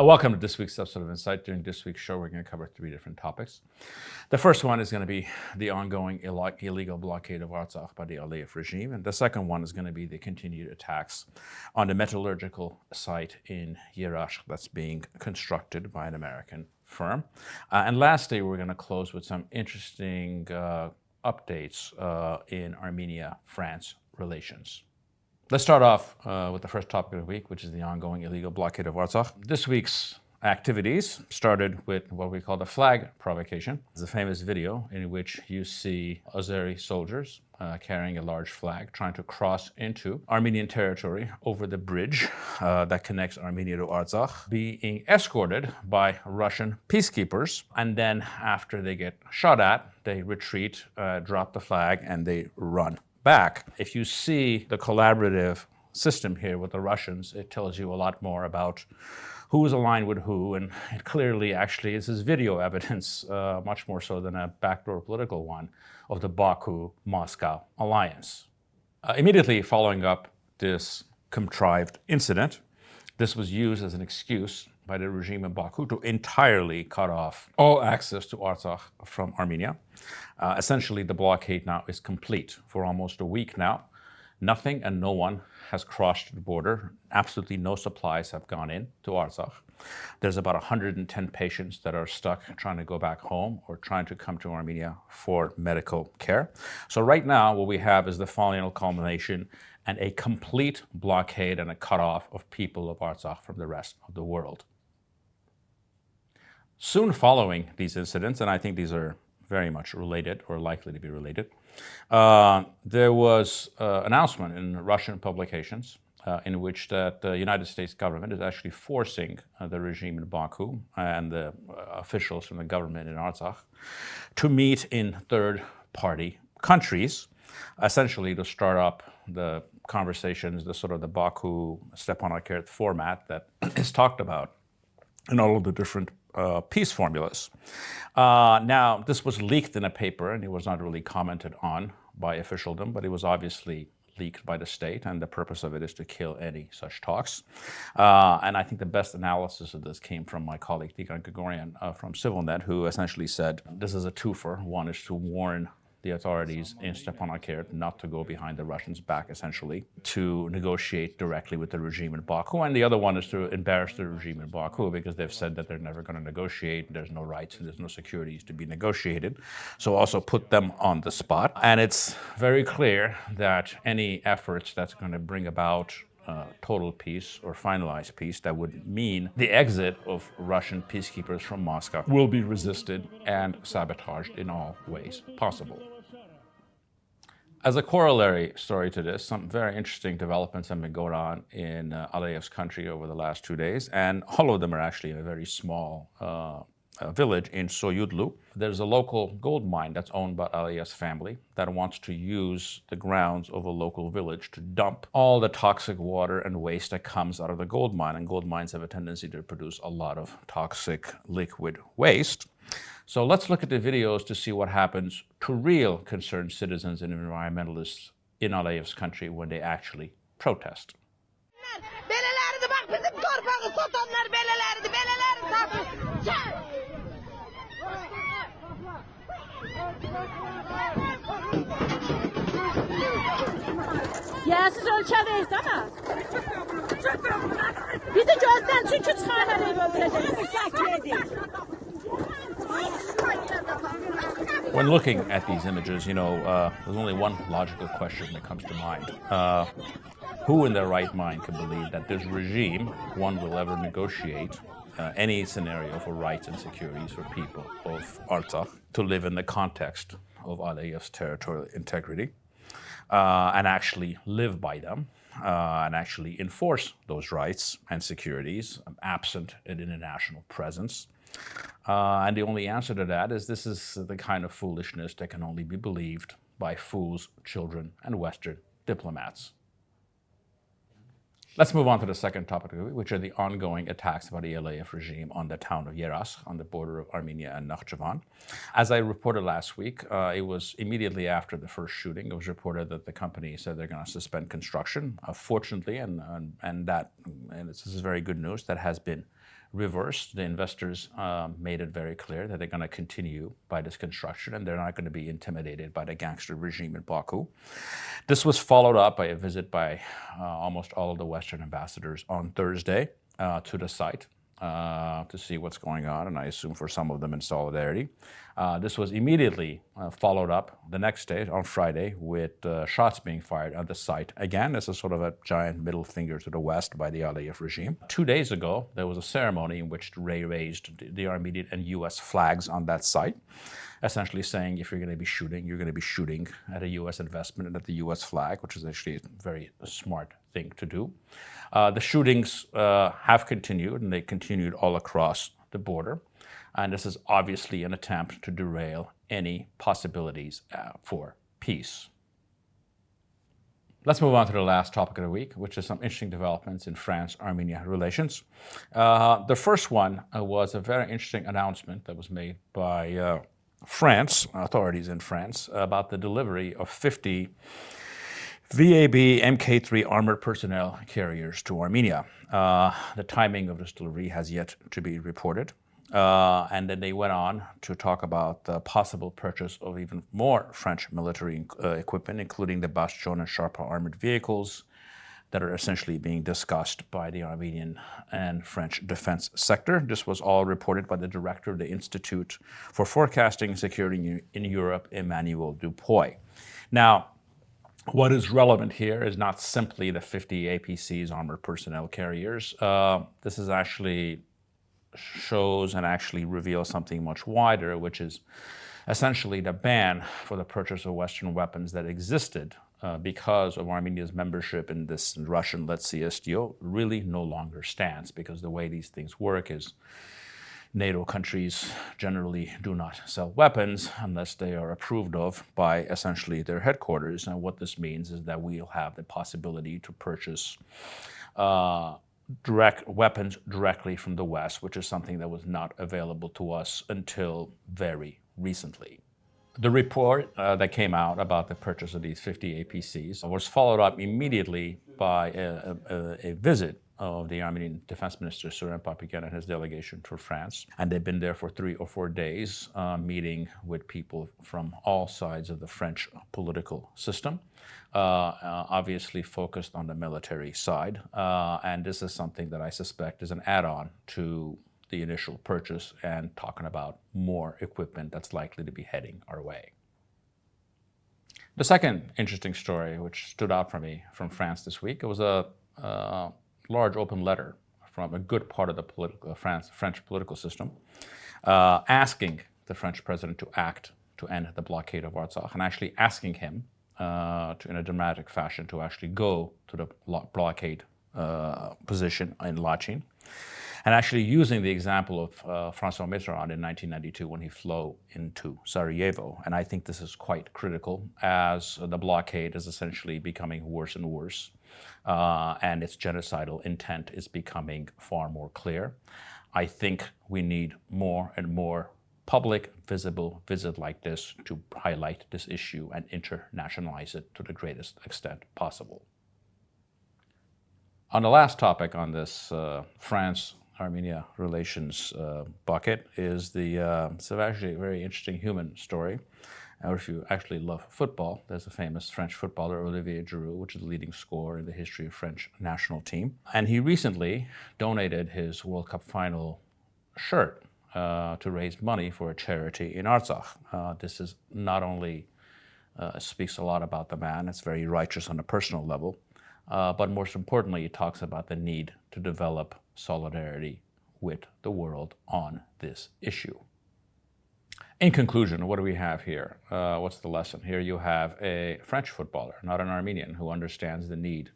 Welcome to this week's episode of Insight. During this week's show, we're going to cover 3 different topics. The first one is going to be the ongoing illegal blockade of Artsakh by the Aliyev regime. And the second one is going to be the continued attacks on the metallurgical site in Yerashk that's being constructed by an American firm. And lastly, we're going to close with some interesting updates in Armenia-France relations. Let's start off with the first topic of the week, which is the ongoing illegal blockade of Artsakh. This week's activities started with what we call the flag provocation. It's a famous video in which you see Azeri soldiers carrying a large flag trying to cross into Armenian territory over the bridge that connects Armenia to Artsakh, being escorted by Russian peacekeepers. And then after they get shot at, they retreat, drop the flag, and they run back. If you see the collaborative system here with the Russians, it tells you a lot more about who is aligned with who, and it clearly actually is video evidence, much more so than a backdoor political one, of the Baku-Moscow alliance. Immediately following up this contrived incident, this was used as an excuse by the regime in Baku to entirely cut off all access to Artsakh from Armenia. Essentially, the blockade now is complete. For almost a week now, nothing and no one has crossed the border. Absolutely no supplies have gone in to Artsakh. There's about 110 patients that are stuck trying to go back home or trying to come to Armenia for medical care. So right now, what we have is the final culmination and a complete blockade and a cutoff of people of Artsakh from the rest of the world. Soon following these incidents, and I think these are very much related or likely to be related, there was an announcement in Russian publications in which that the United States government is actually forcing the regime in Baku and the officials from the government in Artsakh to meet in third-party countries, essentially to start up the conversations, the sort of the Baku-Stepanakert format that is talked about in all of the different peace formulas. Now, this was leaked in a paper, and it was not really commented on by officialdom, but it was obviously leaked by the state, and the purpose of it is to kill any such talks. And I think the best analysis of this came from my colleague Tikhon Grigoryan from CivilNet, who essentially said this is a twofer. One is to warn the authorities in Stepanakert not to go behind the Russians' back, essentially, to negotiate directly with the regime in Baku. And the other one is to embarrass the regime in Baku because they've said that they're never going to negotiate, there's no rights and there's no securities to be negotiated. So also put them on the spot. And it's very clear that any efforts that's going to bring about total peace or finalized peace that would mean the exit of Russian peacekeepers from Moscow will be resisted and sabotaged in all ways possible. As a corollary story to this, some very interesting developments have been going on in Aliyev's country over the last 2 days, and all of them are actually in a very small village in Soyudlu. There's a local gold mine that's owned by Aliyev's family that wants to use the grounds of a local village to dump all the toxic water and waste that comes out of the gold mine. And gold mines have a tendency to produce a lot of toxic liquid waste. So let's look at the videos to see what happens to real concerned citizens and environmentalists in Aliyev's country when they actually protest. When looking at these images, there's only one logical question that comes to mind. Who in their right mind can believe that this regime, one, will ever negotiate any scenario for rights and securities for people of Artsakh to live in the context of Aliyev's territorial integrity and actually live by them and actually enforce those rights and securities absent an international presence? And the only answer to that is this is the kind of foolishness that can only be believed by fools, children, and Western diplomats. Let's move on to the second topic, which are the ongoing attacks by the Aliyev regime on the town of Yerashk on the border of Armenia and Nakhchivan. As I reported last week, it was immediately after the first shooting, it was reported that the company said they're going to suspend construction. Fortunately, and this is very good news, that has been reversed. The investors made it very clear that they're going to continue by this construction and they're not going to be intimidated by the gangster regime in Baku. This was followed up by a visit by almost all of the Western ambassadors on Thursday to the site to see what's going on, and I assume for some of them in solidarity. This was immediately followed up the next day, on Friday, with shots being fired at the site. Again, this is sort of a giant middle finger to the West by the Aliyev regime. 2 days ago, there was a ceremony in which they raised the Armenian and U.S. flags on that site, essentially saying if you're going to be shooting, you're going to be shooting at a U.S. investment and at the U.S. flag, which is actually a very smart thing to do. The shootings have continued, and they continued all across the border. And this is obviously an attempt to derail any possibilities for peace. Let's move on to the last topic of the week, which is some interesting developments in France-Armenia relations. The first one was a very interesting announcement that was made by France, authorities in France, about the delivery of 50 VAB Mk3 armored personnel carriers to Armenia. The timing of this delivery has yet to be reported. And then they went on to talk about the possible purchase of even more French military equipment, including the Bastion and Sharpa armored vehicles that are essentially being discussed by the Armenian and French defense sector. This was all reported by the director of the Institute for Forecasting and Security in Europe, Emmanuel Dupuy. Now, what is relevant here is not simply the 50 APCs, armored personnel carriers. This is actually shows and actually reveals something much wider, which is essentially the ban for the purchase of Western weapons that existed because of Armenia's membership in this Russian-led CSTO really no longer stands, because the way these things work is NATO countries generally do not sell weapons unless they are approved of by essentially their headquarters. And what this means is that we'll have the possibility to purchase direct weapons directly from the West, which is something that was not available to us until very recently. The report that came out about the purchase of these 50 APCs was followed up immediately by a visit of the Armenian Defense Minister, Eric Hacopian, and his delegation to France. And they've been there for 3 or 4 days, meeting with people from all sides of the French political system, obviously focused on the military side. And this is something that I suspect is an add-on to the initial purchase and talking about more equipment that's likely to be heading our way. The second interesting story, which stood out for me from France this week, it was a large open letter from a good part of the French political system, asking the French president to act to end the blockade of Artsakh, and actually asking him in a dramatic fashion to actually go to the blockade position in Lachin, and actually using the example of François Mitterrand in 1992 when he flew into Sarajevo. And I think this is quite critical, as the blockade is essentially becoming worse and worse, and its genocidal intent is becoming far more clear. I think we need more and more public, visible visit like this to highlight this issue and internationalize it to the greatest extent possible. On the last topic on this France-Armenia relations bucket is it's actually a very interesting human story. Or if you actually love football, there's a famous French footballer, Olivier Giroud, which is the leading scorer in the history of French national team. And he recently donated his World Cup final shirt to raise money for a charity in Artsakh. This is not only speaks a lot about the man, it's very righteous on a personal level, but most importantly, it talks about the need to develop solidarity with the world on this issue. In conclusion, what do we have here? What's the lesson? Here you have a French footballer, not an Armenian, who understands the need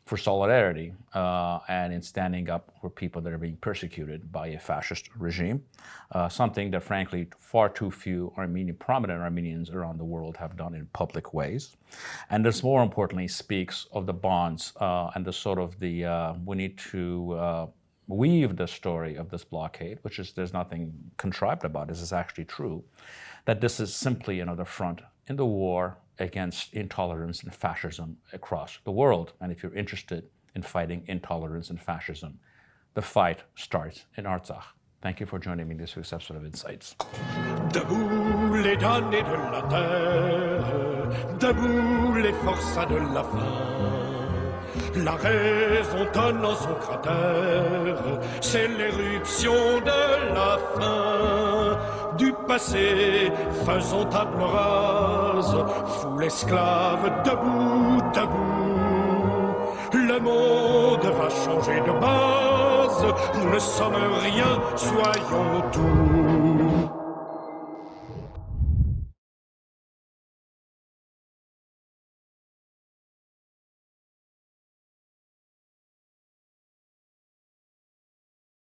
for solidarity and in standing up for people that are being persecuted by a fascist regime, something that frankly far too few prominent Armenians around the world have done in public ways. And this more importantly speaks of the bonds and the sort of we need to weave the story of this blockade, which is, there's nothing contrived about it, this is actually true, that this is simply another front in the war against intolerance and fascism across the world. And if you're interested in fighting intolerance and fascism, the fight starts in Artsakh. Thank you for joining me in this week's episode of Insights. Debout les damnés de la terre, debout les forçats de la faim. La raison donne en son cratère, c'est l'éruption de la fin. Du passé, faisons table rase, foule esclave, debout, debout. Le monde va changer de base, nous ne sommes rien, soyons tout.